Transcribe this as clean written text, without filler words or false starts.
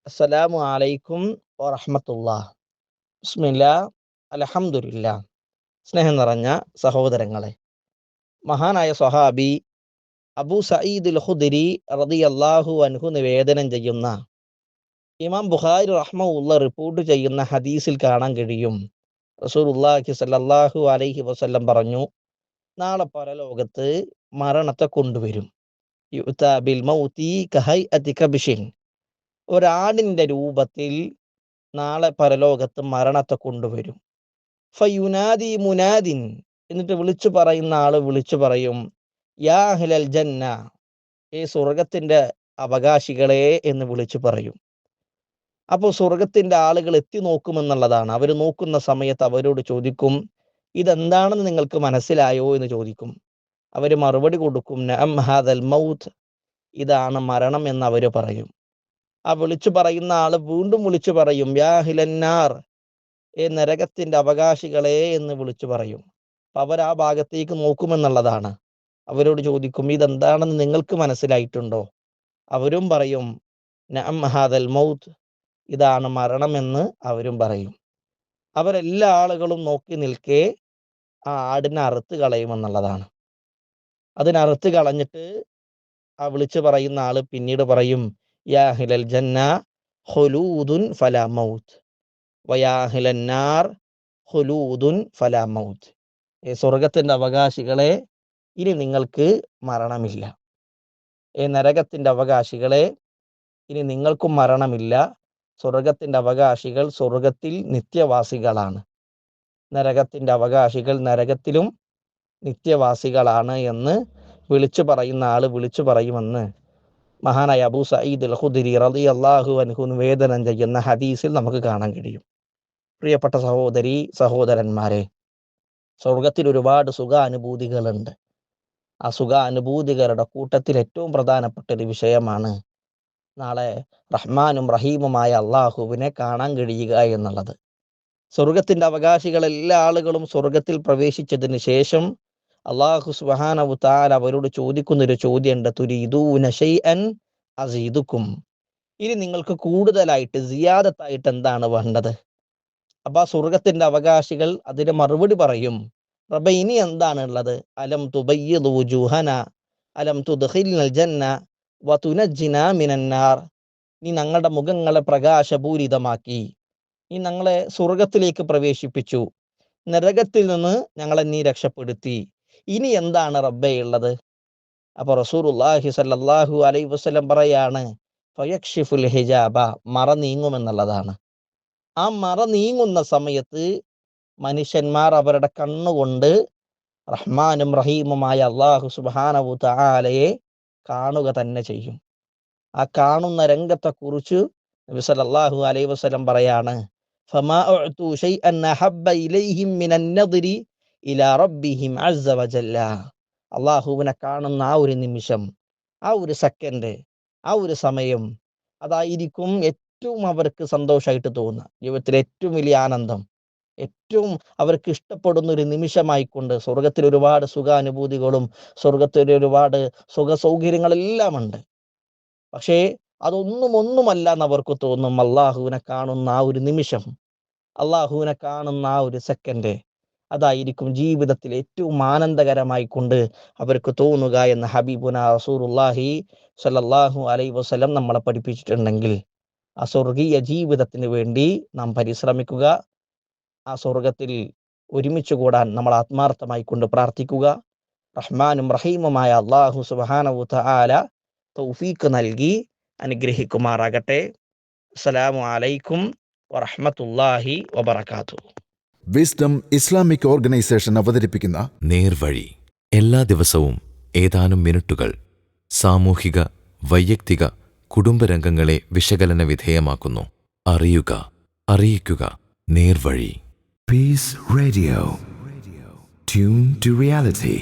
അസ്സലാമു അലൈക്കും വറഹ്മത്തുള്ളാഹ്. ബിസ്മില്ലാ, അൽഹംദുലില്ലാ. സ്നേഹം നിറഞ്ഞ സഹോദരങ്ങളെ, മഹാനായ സ്വഹാബി അബൂ സഈദുൽ ഖുദ്രി റളിയല്ലാഹു അൻഹു നിവേദനം ചെയ്യുന്ന ഇമാം ബുഖാരി റഹ്മഹുല്ലാഹ് റിപ്പോർട്ട് ചെയ്യുന്ന ഹദീസിൽ കാണാൻ കഴിയും, റസൂലുള്ളാഹി സ്വല്ലല്ലാഹു അലൈഹി വസല്ലം പറഞ്ഞു, നാളെ പരലോകത്ത് മരണത്തെ കൊണ്ടുവരും. യുഅ്താ ബിൽ മൗതി കഹൈഅതി കബ്ശിൻ, ഒരാടിന്റെ രൂപത്തിൽ നാളെ പരലോകത്ത് മരണത്തെ കൊണ്ടുവരും. ഫയുനാദി മുനാദിൻ, എന്നിട്ട് വിളിച്ചു പറയുന്ന ആള് വിളിച്ചു പറയും, യാ അഹ്ലൽ ജന്ന, ഈ സ്വർഗത്തിന്റെ അവകാശികളെ എന്ന് വിളിച്ചു പറയും. അപ്പോൾ സ്വർഗത്തിന്റെ ആളുകൾ എത്തി നോക്കുമെന്നുള്ളതാണ്. അവർ നോക്കുന്ന സമയത്ത് അവരോട് ചോദിക്കും, ഇതെന്താണെന്ന് നിങ്ങൾക്ക് മനസ്സിലായോ എന്ന് ചോദിക്കും. അവർ മറുപടി കൊടുക്കും, നഅം ഹാദൽ മൗത്ത്, ഇതാണ് മരണം എന്ന് അവർ പറയും. ആ വിളിച്ചു പറയുന്ന ആള് വീണ്ടും വിളിച്ചു പറയും, യാ അഹ്ലന്നാർ, നരകത്തിന്റെ അവകാശികളെ എന്ന് വിളിച്ചു പറയും. അപ്പൊ അവർ ആ ഭാഗത്തേക്ക് നോക്കുമെന്നുള്ളതാണ്. അവരോട് ചോദിക്കും, ഇതെന്താണെന്ന് നിങ്ങൾക്ക് മനസ്സിലായിട്ടുണ്ടോ? അവരും പറയും, നഅം ഹാദൽ മൗത്ത്, ഇതാണ് മരണമെന്ന് അവരും പറയും. അവരെല്ലാ ആളുകളും നോക്കി നിൽക്കെ ആ ആടിനെ അറുത്ത് കളയുമെന്നുള്ളതാണ്. അതിനറുത്ത് കളഞ്ഞിട്ട് ആ വിളിച്ചു പറയുന്ന ആള് പിന്നീട് പറയും, യാ അഹ്ലൽ ജന്ന ഖുലൂദുൻ ഫലാ മൗത്ത് വയാ അഹ്ലൻ നാർ ഖുലൂദുൻ ഫലാ മൗത്ത്. സ്വർഗത്തിന്റെ അവകാശികളെ, ഇനി നിങ്ങൾക്ക് മരണമില്ല. നരകത്തിന്റെ അവകാശികളെ, ഇനി നിങ്ങൾക്കും മരണമില്ല. സ്വർഗത്തിന്റെ അവകാശികൾ സ്വർഗത്തിൽ നിത്യവാസികളാണ്, നരകത്തിന്റെ അവകാശികൾ നരകത്തിലും നിത്യവാസികളാണ് എന്ന് വിളിച്ചു പറയുന്ന ആള് വിളിച്ചു പറയുമെന്ന് മഹാനായ അബൂ സഈദുൽ ഖുദ്രി റളിയല്ലാഹു അൻഹു നിവേദനം ചെയ്യുന്ന ഹദീസിൽ നമുക്ക് കാണാൻ കഴിയും. പ്രിയപ്പെട്ട സഹോദരി സഹോദരന്മാരെ, സ്വർഗത്തിൽ ഒരുപാട് സുഖാനുഭൂതികളുണ്ട്. ആ സുഖാനുഭൂതികളുടെ കൂട്ടത്തിൽ ഏറ്റവും പ്രധാനപ്പെട്ട ഒരു വിഷയമാണ് നാളെ റഹ്മാനും റഹീമുമായ അള്ളാഹുവിനെ കാണാൻ കഴിയുക എന്നുള്ളത്. സ്വർഗത്തിന്റെ അവകാശികൾ എല്ലാ ആളുകളും സ്വർഗത്തിൽ പ്രവേശിച്ചതിന് ശേഷം അള്ളാഹു സുബ്ഹാനഹു തആല അവരോട് ചോദിക്കുന്നൊരു ചോദ്യമുണ്ട്, തുരീദൂന ശൈഅൻ അസീദുക്കും, ഇനി നിങ്ങൾക്ക് കൂടുതലായിട്ട് സിയാദത്തായിട്ട് എന്താണ് വേണ്ടത്? അപ്പൊ ആ സ്വർഗത്തിന്റെ അവകാശികൾ അതിന് മറുപടി പറയും, റബ്ബേ, ഇനി എന്താണ് ഉള്ളത്? അലം തുബയ്യിദു വുജൂഹന അലം തുദ്ഖിൽനൽ ജന്ന വതുനജ്ജിനാ മിനന്നാർ, നീ ഞങ്ങളുടെ മുഖങ്ങളെ പ്രകാശപൂരിതമാക്കി, നീ ഞങ്ങളെ സ്വർഗത്തിലേക്ക് പ്രവേശിപ്പിച്ചു, നരകത്തിൽ നിന്ന് ഞങ്ങളെ നീ രക്ഷപ്പെടുത്തി, ഇനി എന്താണ് റബ്ബേ ഉള്ളത്? അപ്പൊ റസൂലുള്ളാഹി സ്വല്ലല്ലാഹു അലൈഹി വസല്ലം പറയാണ്, ഫയക്ഷിഫുൽ ഹിജാബ, മറ നീങ്ങുമെന്നുള്ളതാണ്. ആ മറ നീങ്ങുന്ന സമയത്ത് മനുഷ്യന്മാർ അവരുടെ കണ്ണുകൊണ്ട് റഹ്മാനും റഹീമുമായ അള്ളാഹു സുബ്ഹാനഹു തആലയെ കാണുക തന്നെ ചെയ്യും. ആ കാണുന്ന രംഗത്തെക്കുറിച്ച് നബി സല്ലല്ലാഹു അലൈഹി വസല്ലം പറയാണ്, ഫമാ ഉഅ്തു ശൈഅൻ അഹബ്ബ ഇലൈഹിം മിനൻ നദ്രി ഇലാ റബ്ബിഹിം അസ്സ വജല്ല. അള്ളാഹുവിനെ കാണുന്ന ആ ഒരു നിമിഷം, ആ ഒരു സെക്കൻഡ്, ആ ഒരു സമയം, അതായിരിക്കും ഏറ്റവും അവർക്ക് സന്തോഷമായിട്ട് തോന്നുക. ജീവിതത്തിലെ ഏറ്റവും വലിയ ആനന്ദം, ഏറ്റവും അവർക്ക് ഇഷ്ടപ്പെടുന്ന ഒരു നിമിഷമായിക്കൊണ്ട്. സ്വർഗത്തിൽ ഒരുപാട് സുഖാനുഭൂതികളും സ്വർഗത്തിൽ ഒരുപാട് സുഖ സൗകര്യങ്ങളെല്ലാം ഉണ്ട്. പക്ഷേ ഒന്നുമല്ല എന്നവർക്ക് തോന്നും. അള്ളാഹുവിനെ കാണുന്ന ആ ഒരു നിമിഷം, അള്ളാഹുവിനെ കാണുന്ന ആ ഒരു സെക്കൻഡ്, അതായിരിക്കും ജീവിതത്തിൽ ഏറ്റവും ആനന്ദകരമായി കൊണ്ട് അവർക്ക് തോന്നുക എന്ന് ഹബീബുന റസൂലുള്ളാഹി സ്വല്ലല്ലാഹു അലൈഹി വസല്ലം നമ്മളെ പഠിപ്പിച്ചിട്ടുണ്ടെങ്കിൽ, ആ സ്വർഗീയ ജീവിതത്തിന് വേണ്ടി നാം പരിശ്രമിക്കുക. ആ സ്വർഗത്തിൽ ഒരുമിച്ച് കൂടാൻ നമ്മൾ ആത്മാർത്ഥമായി കൊണ്ട് പ്രാർത്ഥിക്കുക. റഹ്മാനും റഹീമുമായ അള്ളാഹു സുബ്ഹാനഹു തആല തൗഫീഖ് നൽകി അനുഗ്രഹിക്കുമാറാകട്ടെ. അസ്സലാമു അലൈക്കും വറഹ്മത്തുള്ളാഹി വബറകാതുഹു. വിസ്ഡം ഇസ്ലാമിക് ഓർഗനൈസേഷൻ അവതരിപ്പിക്കുന്ന നേർവഴി, എല്ലാ ദിവസവും ഏതാനും മിനിറ്റുകൾ സാമൂഹിക, വൈയക്തിക, കുടുംബരംഗങ്ങളെ വിശകലന വിധേയമാക്കുന്നു. അറിയുക, അറിയിക്കുക. നേർവഴി. Peace Radio. Tune to reality.